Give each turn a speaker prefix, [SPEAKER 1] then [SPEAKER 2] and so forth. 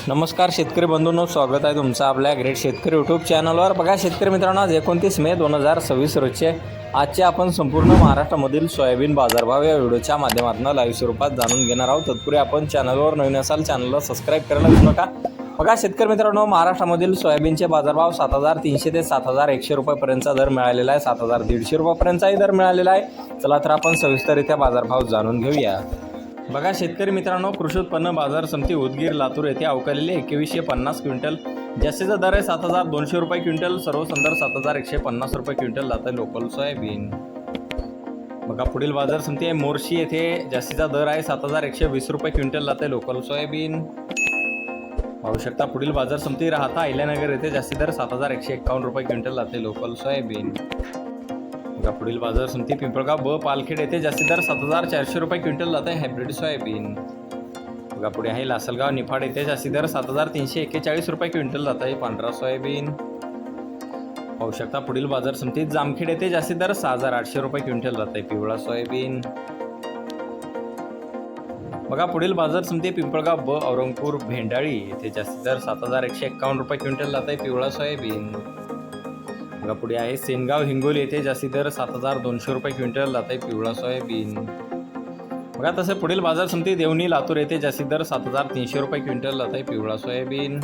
[SPEAKER 1] नमस्कार शेतकरी बंधूंनो, स्वागत आहे तुमचं आपल्या ग्रेट शेतकरी यूट्यूब चॅनलवर. बघा शेतकरी मित्रांनो, आज 29 मे 2026 रोजचे आजचे आपण संपूर्ण महाराष्ट्रामधील सोयाबीन बाजारभाव या व्हिडिओच्या माध्यमातून लाईव्ह स्वरूपात जाणून घेणार आहोत. तत्पूर्वी आपण चॅनलवर नवीन असाल चॅनलला सबस्क्राईब करायला विसरू नका. बघा शेतकरी मित्रांनो, महाराष्ट्रामधील सोयाबीनचे बाजारभाव 7,300 ते 7,100 रुपयापर्यंतचा दर मिळालेला आहे. 7,150 रुपयापर्यंतचाही दर मिळालेला आहे. चला तर आपण सविस्तररित्या बाजारभाव जाणून घेऊया. बघा शेतकरी मित्रांनो, कृषी उत्पन्न बाजार समिती उदगीर लातूर येथे अवकालेले 2150 क्विंटल. जास्तीचा दर आहे 7,200 रुपये क्विंटल. सर्वसुंदर 7,150 रुपये क्विंटल जातं लोकल सोयाबीन. बघा पुढील बाजार समिती आहे मोर्शी येथे. जास्तीचा दर आहे 7,120 रुपये क्विंटल जाते लोकल सोयाबीन. पाहू शकता पुढील बाजार समिती राहता अहिल्यानगर येथे. जास्ती दर 7,151 रुपये क्विंटल जाते लोकल सोयाबीन. बघा पुढील बाजार समिती पिंपळगाव ब पालखेड येथे. जास्ती दर 7,400 रुपये क्विंटल जाते हायब्रिड सोयाबीन. बघा पुढे आहे लासलगाव निफाड येथे. जास्ती दर 7,341 रुपये क्विंटल जात आहे पांढरा सोयाबीन. पाहू शकता पुढील बाजार समितीत जामखेड येथे. जास्ती दर 6,800 रुपये क्विंटल जात आहे पिवळा सोयाबीन. बघा पुढील बाजार समिती पिंपळगाव ब औरंगपूर भेंडाळी येथे. जास्ती दर 7,151 रुपये क्विंटल जात आहे पिवळा सोयाबीन. बघा पुढे आहे सेनगाव हिंगोली येथे. जास्ती दर 7,200 रुपये क्विंटल जात आहे पिवळा सोयाबीन. बघा तसे पुढील बाजार समिती देवणी लातूर येथे. जास्ती दर 7,300 रुपये क्विंटल जात आहे पिवळा सोयाबीन.